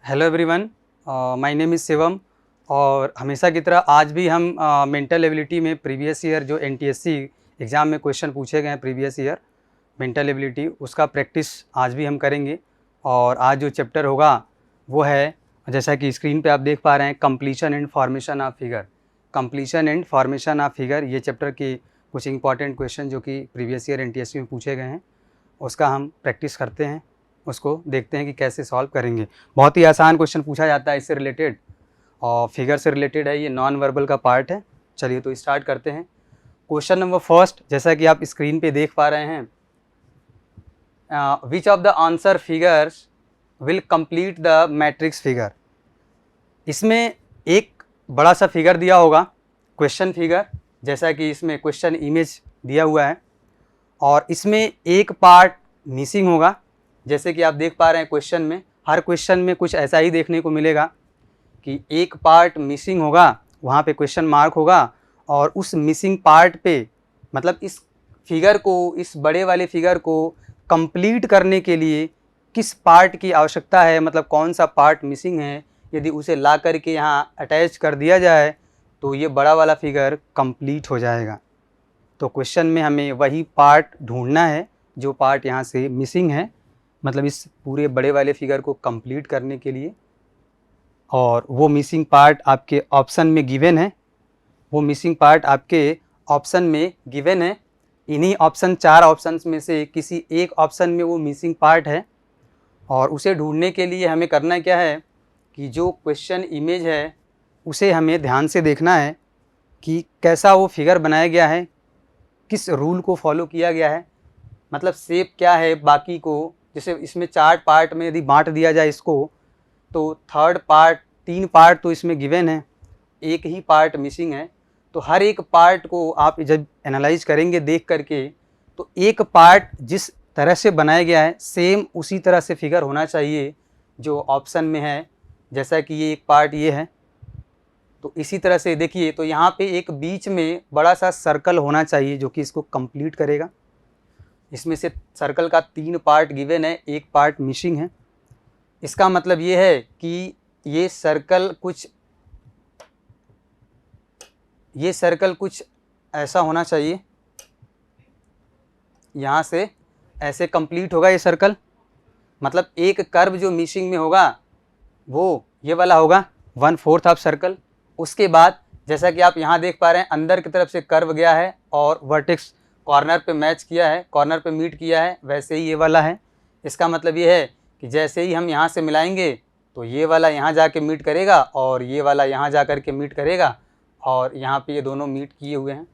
Hello everyone, my name is Shivam. और हमेशा की तरह आज भी हम मेंटल एबिलिटी में प्रीवियस ईयर जो एनटीएससी एग्ज़ाम में क्वेश्चन पूछे गए हैं प्रीवियस ईयर मेंटल एबिलिटी, उसका प्रैक्टिस आज भी हम करेंगे। और आज जो चैप्टर होगा वो है, जैसा कि स्क्रीन पे आप देख पा रहे हैं, completion and formation of figure. Completion and formation of figure, ये चैप्टर की कुछ इंपॉर्टेंट क्वेश्चन जो कि प्रीवियस ईयर एनटीएससी में पूछे गए हैं उसका हम प्रैक्टिस करते हैं, उसको देखते हैं कि कैसे सॉल्व करेंगे। बहुत ही आसान क्वेश्चन पूछा जाता है इससे रिलेटेड और फिगर से रिलेटेड है, ये नॉन वर्बल का पार्ट है। चलिए तो स्टार्ट करते हैं। क्वेश्चन नंबर फर्स्ट, जैसा कि आप स्क्रीन पे देख पा रहे हैं, which of the answer figures will complete the matrix figure. इसमें एक बड़ा सा फिगर दिया होगा, क्वेश्चन फिगर, जैसा कि इसमें क्वेश्चन इमेज दिया हुआ है और इसमें एक पार्ट मिसिंग होगा। जैसे कि आप देख पा रहे हैं क्वेश्चन में, हर क्वेश्चन में कुछ ऐसा ही देखने को मिलेगा कि एक पार्ट मिसिंग होगा, वहाँ पे क्वेश्चन मार्क होगा और उस मिसिंग पार्ट पे, मतलब इस फिगर को, इस बड़े वाले फिगर को कंप्लीट करने के लिए किस पार्ट की आवश्यकता है, मतलब कौन सा पार्ट मिसिंग है, यदि उसे ला करके यहाँ अटैच कर दिया जाए तो ये बड़ा वाला फिगर कंप्लीट हो जाएगा। तो क्वेश्चन में हमें वही पार्ट ढूंढना है जो पार्ट यहाँ से मिसिंग है, मतलब इस पूरे बड़े वाले फिगर को कंप्लीट करने के लिए। और वो मिसिंग पार्ट आपके ऑप्शन में गिवन है, वो मिसिंग पार्ट आपके ऑप्शन में गिवन है। इन्हीं ऑप्शन, 4 ऑप्शंस में से किसी एक ऑप्शन में वो मिसिंग पार्ट है और उसे ढूंढने के लिए हमें करना क्या है कि जो क्वेश्चन इमेज है उसे हमें ध्यान से देखना है कि कैसा वो फिगर बनाया गया है, किस रूल को फॉलो किया गया है, मतलब शेप क्या है बाकी को। जैसे इसमें 4 पार्ट में यदि बांट दिया जाए इसको, तो थर्ड पार्ट, 3 पार्ट तो इसमें गिवन है, एक ही पार्ट मिसिंग है। तो हर एक पार्ट को आप जब एनालाइज करेंगे देख करके, तो एक पार्ट जिस तरह से बनाया गया है सेम उसी तरह से फिगर होना चाहिए जो ऑप्शन में है। जैसा कि ये एक पार्ट ये है, तो इसी तरह से देखिए, तो यहाँ पे एक बीच में बड़ा सा सर्कल होना चाहिए जो कि इसको कंप्लीट करेगा। इसमें से सर्कल का 3 पार्ट गिवन है, एक पार्ट मिसिंग है। इसका मतलब ये है कि ये सर्कल कुछ ऐसा होना चाहिए, यहाँ से ऐसे कंप्लीट होगा ये सर्कल। मतलब एक कर्व जो मिसिंग में होगा वो ये वाला होगा, 1/4 ऑफ सर्कल। उसके बाद जैसा कि आप यहाँ देख पा रहे हैं, अंदर की तरफ से कर्व गया है और वर्टेक्स कॉर्नर पे मैच किया है, कॉर्नर पे मीट किया है, वैसे ही ये वाला है। इसका मतलब ये है कि जैसे ही हम यहाँ से मिलाएंगे तो ये वाला यहाँ जाके मीट करेगा और ये वाला यहाँ जा कर के मीट करेगा और यहाँ पे ये दोनों मीट किए हुए हैं।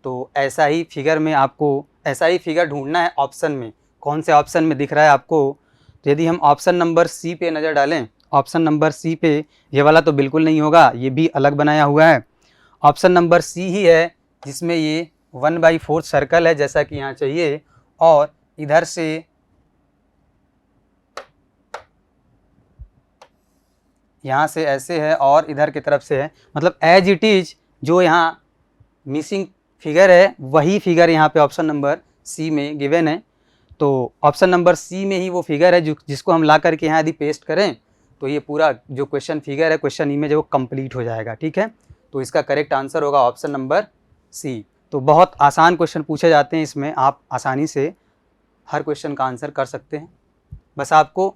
तो ऐसा ही फिगर में आपको, ऐसा ही फिगर ढूंढना है ऑप्शन में। कौन से ऑप्शन में दिख रहा है आपको? तो यदि हम ऑप्शन नंबर सी पे नज़र डालें, ऑप्शन नंबर सी पे, ये वाला तो बिल्कुल नहीं होगा, ये भी अलग बनाया हुआ है। ऑप्शन नंबर सी ही है जिसमें ये 1/4 सर्कल है जैसा कि यहाँ चाहिए, और इधर से यहाँ से ऐसे है और इधर की तरफ से है, मतलब एज इट इज जो यहाँ मिसिंग फिगर है वही फिगर यहाँ पे ऑप्शन नंबर सी में गिवन है। तो ऑप्शन नंबर सी में ही वो फिगर है जिसको हम ला करके यहाँ यदि पेस्ट करें तो ये पूरा जो क्वेश्चन फिगर है, क्वेश्चन इमेज है, वो कंप्लीट हो जाएगा। ठीक है, तो इसका करेक्ट आंसर होगा ऑप्शन नंबर सी। तो बहुत आसान क्वेश्चन पूछे जाते हैं, इसमें आप आसानी से हर क्वेश्चन का आंसर कर सकते हैं। बस आपको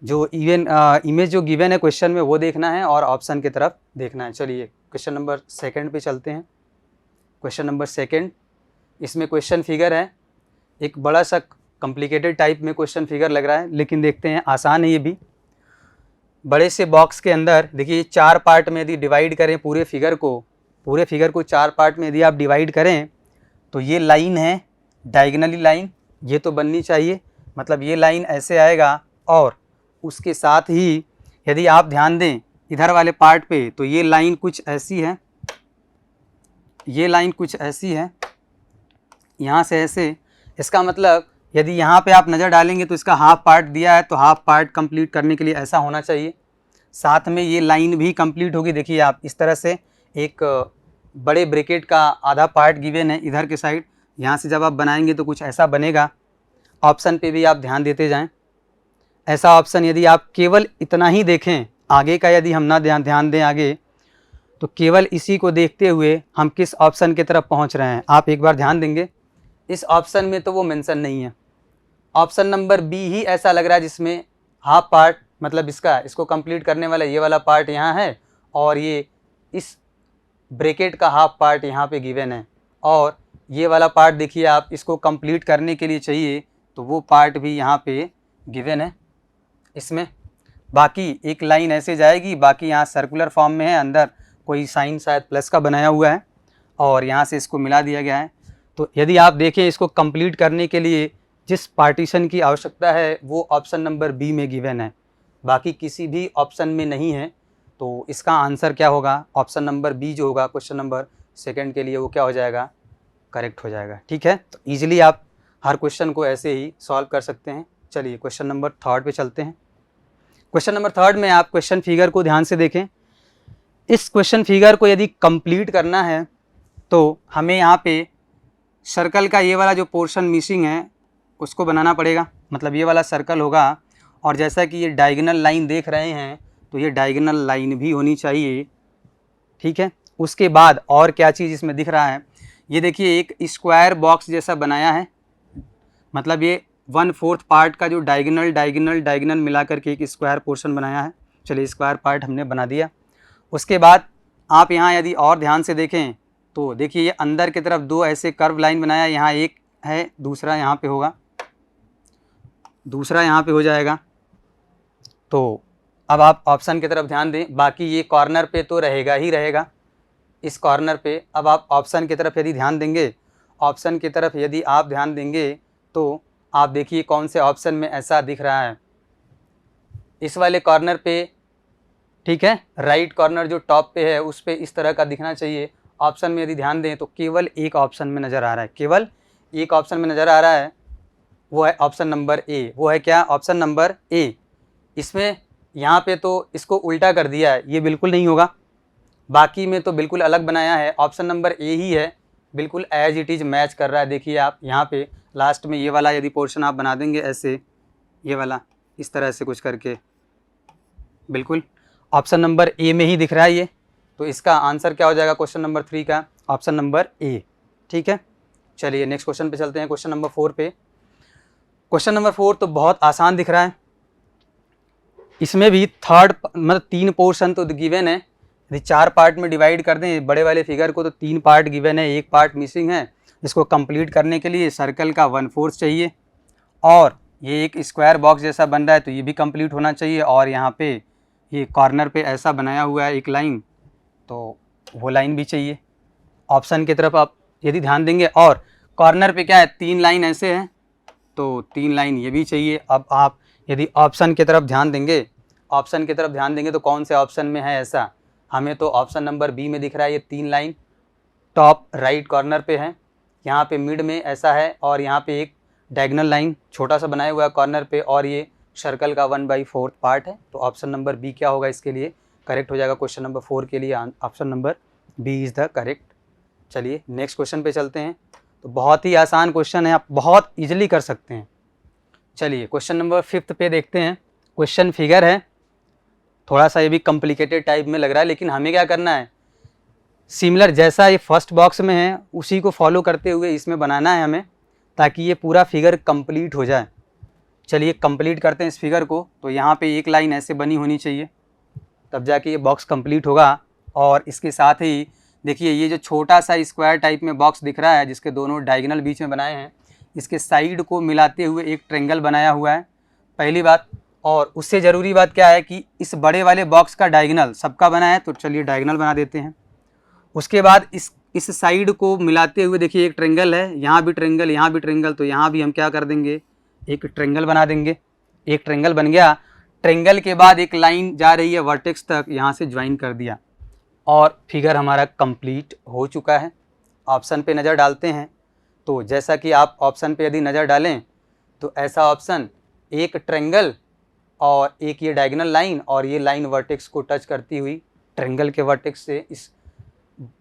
जो इमेज जो गिवन है क्वेश्चन में वो देखना है और ऑप्शन की तरफ देखना है। चलिए क्वेश्चन नंबर 2 पे चलते हैं। क्वेश्चन नंबर 2, इसमें क्वेश्चन फिगर है, एक बड़ा सा कॉम्प्लिकेटेड टाइप में क्वेश्चन फिगर लग रहा है, लेकिन देखते हैं, आसान है ये भी। बड़े से बॉक्स के अंदर देखिए 4 पार्ट में यदि डिवाइड करें पूरे फिगर को 4 पार्ट में यदि आप डिवाइड करें तो ये लाइन है डायगोनली लाइन, ये तो बननी चाहिए, मतलब ये लाइन ऐसे आएगा। और उसके साथ ही यदि आप ध्यान दें इधर वाले पार्ट पे, तो ये लाइन कुछ ऐसी है, ये लाइन कुछ ऐसी है, यहाँ से ऐसे। इसका मतलब यदि यहाँ पे आप नज़र डालेंगे तो इसका हाफ पार्ट दिया है, तो हाफ पार्ट कंप्लीट करने के लिए ऐसा होना चाहिए। साथ में ये लाइन भी कंप्लीट होगी, देखिए आप इस तरह से एक बड़े ब्रैकेट का आधा पार्ट गिवन है इधर के साइड, यहाँ से जब आप बनाएंगे तो कुछ ऐसा बनेगा। ऑप्शन पे भी आप ध्यान देते जाएं। ऐसा ऑप्शन यदि आप केवल इतना ही देखें, आगे का यदि हम ना ध्यान दें आगे, तो केवल इसी को देखते हुए हम किस ऑप्शन की तरफ पहुंच रहे हैं, आप एक बार ध्यान देंगे इस ऑप्शन में तो वो मेंशन नहीं है। ऑप्शन नंबर बी ही ऐसा लग रहा है जिसमें हाफ पार्ट, मतलब इसको कंप्लीट करने वाला ये वाला पार्ट यहाँ है और ये इस ब्रैकेट का हाफ पार्ट यहाँ पे गिवन है, और ये वाला पार्ट देखिए आप इसको कंप्लीट करने के लिए चाहिए तो वो पार्ट भी यहाँ पे गिवन है इसमें। बाकी एक लाइन ऐसे जाएगी, बाकी यहाँ सर्कुलर फॉर्म में है, अंदर कोई साइन शायद प्लस का बनाया हुआ है और यहाँ से इसको मिला दिया गया है। तो यदि आप देखें इसको कंप्लीट करने के लिए जिस पार्टीशन की आवश्यकता है वो ऑप्शन नंबर बी में गिवन है, बाकी किसी भी ऑप्शन में नहीं है। तो इसका आंसर क्या होगा, ऑप्शन नंबर बी जो होगा क्वेश्चन नंबर सेकंड के लिए वो क्या हो जाएगा, करेक्ट हो जाएगा। ठीक है, तो ईजिली आप हर क्वेश्चन को ऐसे ही सॉल्व कर सकते हैं। चलिए क्वेश्चन नंबर थर्ड पे चलते हैं। क्वेश्चन नंबर थर्ड में आप क्वेश्चन फिगर को ध्यान से देखें। इस क्वेश्चन फिगर को यदि कंप्लीट करना है तो हमें यहाँ पे सर्कल का ये वाला जो पोर्शन मिसिंग है उसको बनाना पड़ेगा, मतलब ये वाला सर्कल होगा, और जैसा कि ये डायगोनल लाइन देख रहे हैं तो ये डायगोनल लाइन भी होनी चाहिए। ठीक है, उसके बाद और क्या चीज़ इसमें दिख रहा है, ये देखिए एक स्क्वायर बॉक्स जैसा बनाया है, मतलब ये 1/4 पार्ट का जो डायगोनल मिला करके एक स्क्वायर पोर्शन बनाया है। चलिए स्क्वायर पार्ट हमने बना दिया। उसके बाद आप यहाँ यदि और ध्यान से देखें तो देखिए ये अंदर की तरफ दो ऐसे कर्व लाइन बनाया, यहाँ एक है, दूसरा यहाँ पे होगा, दूसरा यहाँ पे हो जाएगा। तो अब आप ऑप्शन की तरफ ध्यान दें, बाकी ये कॉर्नर पे तो रहेगा ही रहेगा इस कॉर्नर पे। अब आप ऑप्शन की तरफ यदि ध्यान देंगे, ऑप्शन की तरफ यदि आप ध्यान देंगे तो आप देखिए कौन से ऑप्शन में ऐसा दिख रहा है, इस वाले कॉर्नर पे। ठीक है, राइट कॉर्नर जो टॉप पे है उस पे इस तरह का दिखना चाहिए। ऑप्शन में यदि ध्यान दें तो केवल एक ऑप्शन में नज़र आ रहा है, केवल एक ऑप्शन में नज़र आ रहा है, वो है ऑप्शन नंबर ए। वो है क्या, ऑप्शन नंबर ए। इसमें यहाँ पे तो इसको उल्टा कर दिया है, ये बिल्कुल नहीं होगा, बाकी में तो बिल्कुल अलग बनाया है। ऑप्शन नंबर ए ही है, बिल्कुल एज इट इज़ मैच कर रहा है। देखिए आप यहाँ पे लास्ट में ये वाला यदि पोर्शन आप बना देंगे ऐसे, ये वाला इस तरह से कुछ करके, बिल्कुल ऑप्शन नंबर ए में ही दिख रहा है ये। तो इसका आंसर क्या हो जाएगा क्वेश्चन नंबर 3 का, ऑप्शन नंबर ए। ठीक है, चलिए नेक्स्ट क्वेश्चन पे चलते हैं, क्वेश्चन नंबर 4 पे। क्वेश्चन नंबर 4 तो बहुत आसान दिख रहा है, इसमें भी थर्ड मतलब 3 पोर्शन तो गिवन है। यदि 4 पार्ट में डिवाइड कर दें बड़े वाले फिगर को तो 3 पार्ट गिवन है, एक पार्ट मिसिंग है। इसको कंप्लीट करने के लिए सर्कल का 1/4 चाहिए, और ये एक स्क्वायर बॉक्स जैसा बन रहा है तो ये भी कंप्लीट होना चाहिए, और यहाँ पे ये कॉर्नर पे ऐसा बनाया हुआ है एक लाइन, तो वो लाइन भी चाहिए। ऑप्शन की तरफ आप यदि ध्यान देंगे, और कॉर्नर पे क्या है, 3 लाइन ऐसे हैं तो 3 लाइन ये भी चाहिए। अब आप यदि ऑप्शन की तरफ ध्यान देंगे, ऑप्शन की तरफ ध्यान देंगे तो कौन से ऑप्शन में है ऐसा, हमें तो ऑप्शन नंबर बी में दिख रहा है। ये 3 लाइन टॉप राइट कॉर्नर पे है, यहाँ पे मिड में ऐसा है, और यहाँ पे एक डायगोनल लाइन छोटा सा बनाया हुआ है कॉर्नर पे, और ये सर्कल का 1/4 पार्ट है। तो ऑप्शन नंबर बी क्या होगा इसके लिए, करेक्ट हो जाएगा। क्वेश्चन नंबर 4 के लिए option number b is the correct. चलिए नेक्स्ट क्वेश्चन पे चलते हैं। तो बहुत ही आसान क्वेश्चन है, आप बहुत इजीली कर सकते हैं। चलिए क्वेश्चन नंबर 5 पे देखते हैं। क्वेश्चन फिगर है, थोड़ा सा ये भी कॉम्प्लिकेटेड टाइप में लग रहा है, लेकिन हमें क्या करना है, सिमिलर जैसा ये फर्स्ट बॉक्स में है उसी को फॉलो करते हुए इसमें बनाना है हमें, ताकि ये पूरा फिगर कंप्लीट हो जाए। चलिए कंप्लीट करते हैं इस फिगर को। तो यहाँ पे एक लाइन ऐसे बनी होनी चाहिए, तब जाके ये बॉक्स कंप्लीट होगा। और इसके साथ ही देखिए ये जो छोटा सा स्क्वायर टाइप में बॉक्स दिख रहा है जिसके दोनों डायगोनल बीच में बनाए हैं, इसके साइड को मिलाते हुए एक ट्रायंगल बनाया हुआ है, पहली बात। और उससे ज़रूरी बात क्या है कि इस बड़े वाले बॉक्स का डायगोनल सबका बना है, तो चलिए डायगोनल बना देते हैं। उसके बाद इस साइड को मिलाते हुए देखिए एक ट्रायंगल है, यहाँ भी ट्रायंगल, यहाँ भी ट्रायंगल, तो यहाँ भी हम क्या कर देंगे, एक ट्रायंगल बना देंगे। एक ट्रायंगल बन गया, ट्रायंगल के बाद एक लाइन जा रही है वर्टेक्स तक, यहाँ से ज्वाइन कर दिया, और फिगर हमारा कंप्लीट हो चुका है। ऑप्शन पे नज़र डालते हैं, तो जैसा कि आप ऑप्शन पे यदि नज़र डालें तो ऐसा ऑप्शन, एक ट्रायंगल और एक ये डायगोनल लाइन, और ये लाइन वर्टेक्स को टच करती हुई, ट्रायंगल के वर्टेक्स से इस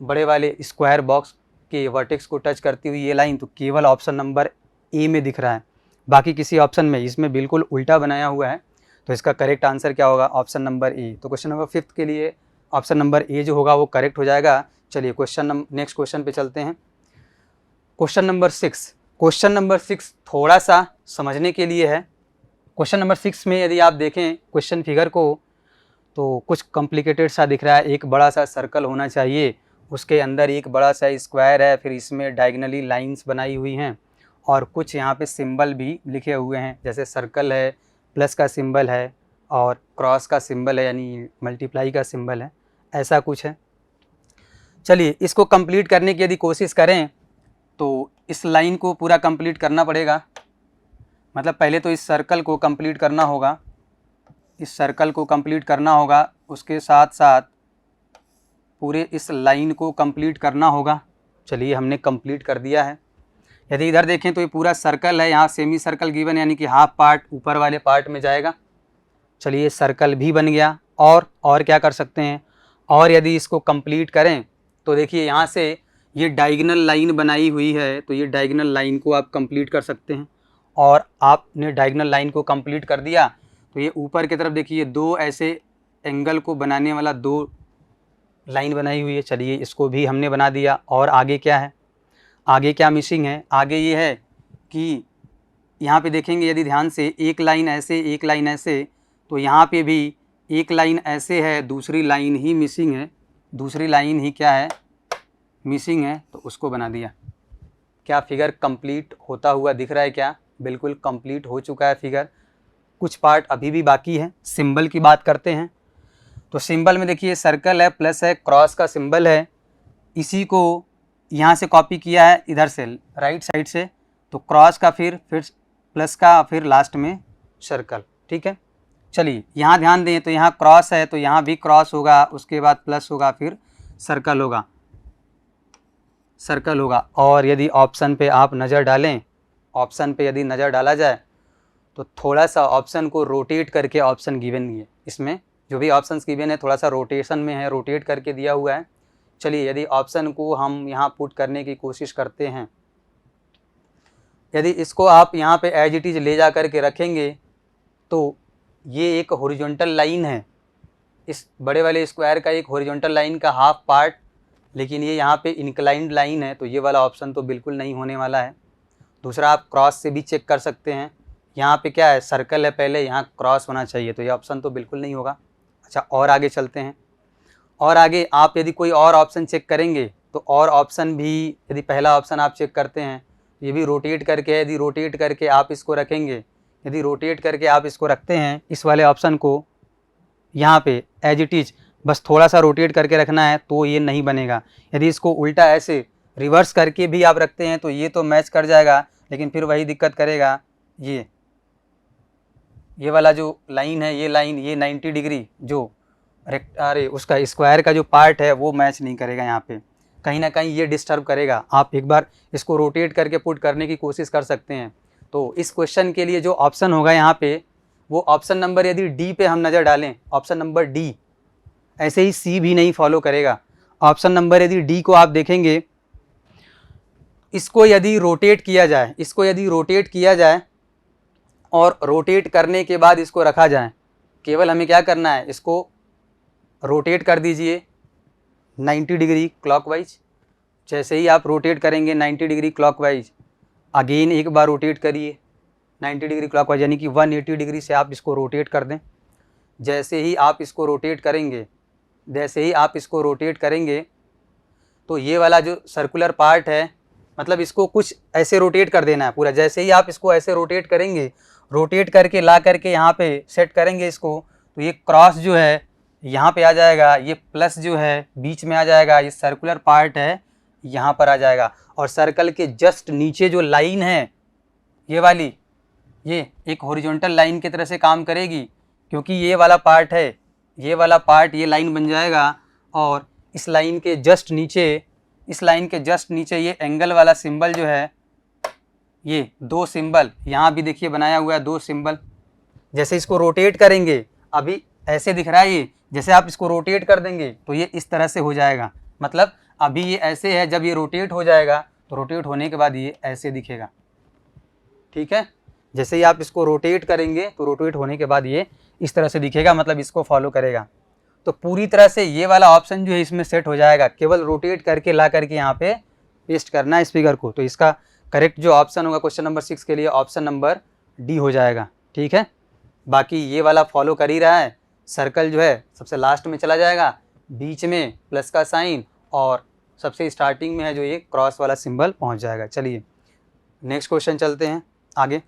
बड़े वाले स्क्वायर बॉक्स के वर्टेक्स को टच करती हुई ये लाइन, तो केवल ऑप्शन नंबर ए में दिख रहा है, बाकी किसी ऑप्शन में इसमें बिल्कुल उल्टा बनाया हुआ है। तो इसका करेक्ट आंसर क्या होगा? Option number A. तो क्वेश्चन नंबर 5 के लिए ऑप्शन नंबर ए जो होगा वो करेक्ट हो जाएगा। चलिए नेक्स्ट क्वेश्चन पे चलते हैं। Question number 6। क्वेश्चन नंबर 6 थोड़ा सा समझने के लिए है। क्वेश्चन नंबर 6 में यदि आप देखें क्वेश्चन फिगर को तो कुछ कॉम्प्लिकेटेड सा दिख रहा है। एक बड़ा सा सर्कल होना चाहिए, उसके अंदर एक बड़ा सा स्क्वायर है, फिर इसमें डायगनली लाइंस बनाई हुई हैं और कुछ यहाँ पे सिंबल भी लिखे हुए हैं, जैसे सर्कल है, प्लस का सिंबल है और क्रॉस का सिंबल है, यानी मल्टीप्लाई का सिंबल है, ऐसा कुछ है। चलिए इसको कंप्लीट करने की यदि कोशिश करें तो इस लाइन को पूरा कंप्लीट करना पड़ेगा। मतलब पहले तो इस सर्कल को कंप्लीट करना होगा, इस सर्कल को कंप्लीट करना होगा, उसके साथ साथ पूरे इस लाइन को कंप्लीट करना होगा। चलिए हमने कंप्लीट कर दिया है। यदि इधर देखें तो ये पूरा सर्कल है, यहाँ सेमी सर्कल गिवन यानी कि हाफ पार्ट ऊपर वाले पार्ट में जाएगा। चलिए सर्कल भी बन गया। और क्या कर सकते हैं, और यदि इसको कंप्लीट करें तो देखिए यहाँ से ये डायगोनल लाइन बनाई हुई है, तो ये डायगोनल लाइन को आप कंप्लीट कर सकते हैं। और आपने डायगोनल लाइन को कंप्लीट कर दिया तो ये ऊपर की तरफ देखिए दो ऐसे एंगल को बनाने वाला दो लाइन बनाई हुई है। चलिए इसको भी हमने बना दिया। और आगे क्या है, आगे क्या मिसिंग है? आगे ये है कि यहाँ पे देखेंगे यदि ध्यान से, एक लाइन ऐसे एक लाइन ऐसे, तो यहाँ पे भी एक लाइन ऐसे है, दूसरी लाइन ही मिसिंग है, दूसरी लाइन ही क्या है? मिसिंग है, तो उसको बना दिया। क्या फिगर कंप्लीट होता हुआ दिख रहा है क्या? बिल्कुल कंप्लीट हो चुका है फिगर। कुछ पार्ट अभी भी बाकी है। सिंबल की बात करते हैं तो सिंबल में देखिए सर्कल है, प्लस है, क्रॉस का सिंबल है, इसी को यहाँ से कॉपी किया है इधर से राइट साइड से, तो क्रॉस का फिर प्लस का, फिर लास्ट में सर्कल। ठीक है, चलिए यहाँ ध्यान दें तो यहाँ क्रॉस है तो यहाँ भी क्रॉस होगा, उसके बाद प्लस होगा, फिर सर्कल होगा, सर्कल होगा। और यदि ऑप्शन पे आप नज़र डालें, ऑप्शन पे यदि नज़र डाला जाए तो थोड़ा सा ऑप्शन को रोटेट करके ऑप्शन गिवन है, इसमें जो भी ऑप्शंस गिवन है थोड़ा सा रोटेशन में है, रोटेट करके दिया हुआ है। चलिए यदि ऑप्शन को हम यहाँ पुट करने की कोशिश करते हैं, यदि इसको आप यहाँ पे एज इट इज़ ले जा कर के रखेंगे तो ये एक हॉरिजॉन्टल लाइन है, इस बड़े वाले स्क्वायर का एक हॉरिजॉन्टल लाइन का हाफ पार्ट, लेकिन ये यहाँ पे इंक्लाइंड लाइन है, तो ये वाला ऑप्शन तो बिल्कुल नहीं होने वाला है। दूसरा आप क्रॉस से भी चेक कर सकते हैं, यहाँ पे क्या है? सर्कल है पहले, यहाँ क्रॉस होना चाहिए, तो ये ऑप्शन तो बिल्कुल नहीं होगा। अच्छा और आगे चलते हैं। और आगे आप यदि कोई और ऑप्शन चेक करेंगे तो और ऑप्शन भी, यदि पहला ऑप्शन आप चेक करते हैं ये भी रोटेट करके, यदि रोटेट करके आप इसको रखेंगे, यदि रोटेट करके आप इसको रखते हैं इस वाले ऑप्शन को यहाँ पे एज इट इज़, बस थोड़ा सा रोटेट करके रखना है तो ये नहीं बनेगा। यदि इसको उल्टा ऐसे रिवर्स करके भी आप रखते हैं तो ये तो मैच कर जाएगा, लेकिन फिर वही दिक्कत करेगा। ये वाला जो लाइन है, ये लाइन, ये 90 डिग्री जो उसका स्क्वायर का जो पार्ट है वो मैच नहीं करेगा, यहाँ पे कहीं ना कहीं ये डिस्टर्ब करेगा। आप एक बार इसको रोटेट करके पुट करने की कोशिश कर सकते हैं। तो इस क्वेश्चन के लिए जो ऑप्शन होगा यहाँ पे, वो ऑप्शन नंबर यदि डी पे हम नज़र डालें, ऑप्शन नंबर डी, ऐसे ही सी भी नहीं फॉलो करेगा। ऑप्शन नंबर यदि डी को आप देखेंगे, इसको यदि रोटेट किया जाए, इसको यदि रोटेट किया जाए और रोटेट करने के बाद इसको रखा जाए, केवल हमें क्या करना है, इसको रोटेट कर दीजिए 90 डिग्री क्लॉकवाइज। जैसे ही आप रोटेट करेंगे 90 डिग्री क्लॉकवाइज, अगेन एक बार रोटेट करिए 90 डिग्री क्लॉकवाइज, यानी कि 180 डिग्री से आप इसको रोटेट कर दें। जैसे ही आप इसको रोटेट करेंगे, जैसे ही आप इसको रोटेट करेंगे तो ये वाला जो सर्कुलर पार्ट है, मतलब इसको कुछ ऐसे रोटेट कर देना है पूरा। जैसे ही आप इसको ऐसे रोटेट करेंगे, रोटेट करके ला करके यहाँ पे सेट करेंगे इसको, तो ये क्रॉस जो है यहाँ पे आ जाएगा, ये प्लस जो है बीच में आ जाएगा, ये सर्कुलर पार्ट है यहाँ पर आ जाएगा। और सर्कल के जस्ट नीचे जो लाइन है ये वाली, ये एक हॉरिजॉन्टल लाइन की तरह से काम करेगी, क्योंकि ये वाला पार्ट है, ये वाला पार्ट ये लाइन बन जाएगा। और इस लाइन के जस्ट नीचे, इस लाइन के जस्ट नीचे ये एंगल वाला सिंबल जो है, ये दो सिंबल यहाँ भी देखिए बनाया हुआ है, दो सिंबल। जैसे इसको रोटेट करेंगे, अभी ऐसे दिख रहा है ये, जैसे आप इसको रोटेट कर देंगे तो ये इस तरह से हो जाएगा। मतलब अभी ये ऐसे है, जब ये रोटेट हो जाएगा तो रोटेट होने के बाद ये ऐसे दिखेगा। ठीक है, जैसे ही आप इसको रोटेट करेंगे तो रोटेट होने के बाद ये इस तरह से दिखेगा, मतलब इसको फॉलो करेगा। तो पूरी तरह से ये वाला ऑप्शन जो है इसमें सेट हो जाएगा, केवल रोटेट करके ला करके यहाँ पे पेस्ट करना है इस फिगर को। तो इसका करेक्ट जो ऑप्शन होगा क्वेश्चन नंबर 6 के लिए ऑप्शन नंबर डी हो जाएगा, ठीक है। बाकी ये वाला फॉलो कर ही रहा है, सर्कल जो है सबसे लास्ट में चला जाएगा, बीच में प्लस का साइन और सबसे स्टार्टिंग में है जो ये क्रॉस वाला सिंबल पहुंच जाएगा। चलिए नेक्स्ट क्वेश्चन चलते हैं आगे।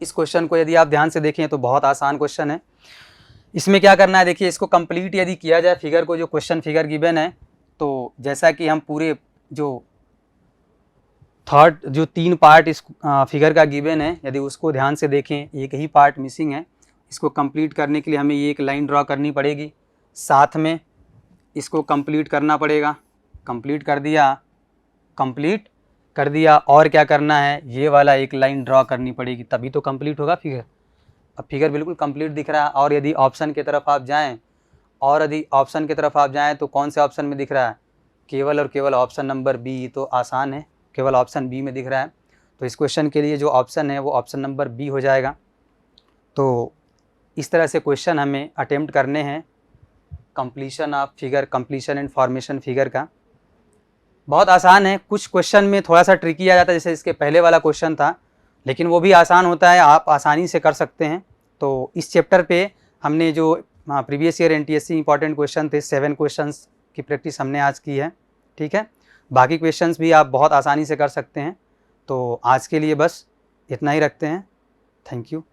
इस क्वेश्चन को यदि आप ध्यान से देखें तो बहुत आसान क्वेश्चन है। इसमें क्या करना है, देखिए इसको कंप्लीट यदि किया जाए फिगर को, जो क्वेश्चन फिगर गिवन है, तो जैसा कि हम पूरे जो थर्ड जो 3 पार्ट इस फिगर का गिवन है, यदि उसको ध्यान से देखें, एक ही पार्ट मिसिंग है। इसको कंप्लीट करने के लिए हमें ये एक लाइन ड्रॉ करनी पड़ेगी, साथ में इसको कंप्लीट करना पड़ेगा। कंप्लीट कर दिया और क्या करना है, ये वाला एक लाइन ड्रॉ करनी पड़ेगी, तभी तो कंप्लीट होगा फिगर। अब फिगर बिल्कुल कंप्लीट दिख रहा है। और यदि ऑप्शन की तरफ आप जाएं तो कौन से ऑप्शन में दिख रहा है, केवल और केवल ऑप्शन नंबर बी। तो आसान है, केवल ऑप्शन बी में दिख रहा है। तो इस क्वेश्चन के लिए जो ऑप्शन है वो ऑप्शन नंबर बी हो जाएगा। तो इस तरह से क्वेश्चन हमें अटेम्प्ट करने हैं completion of figure, completion and formation figure का। बहुत आसान है, कुछ क्वेश्चन में थोड़ा सा ट्रिकी आ जाता है, जैसे इसके पहले वाला क्वेश्चन था, लेकिन वो भी आसान होता है, आप आसानी से कर सकते हैं। तो इस चैप्टर पे हमने जो previous year NTSC important question थे, 7 क्वेश्चंस की प्रैक्टिस हमने आज की है, ठीक है। बाकी क्वेश्चंस भी आप बहुत आसानी से कर सकते हैं। तो आज के लिए बस इतना ही रखते हैं। Thank you.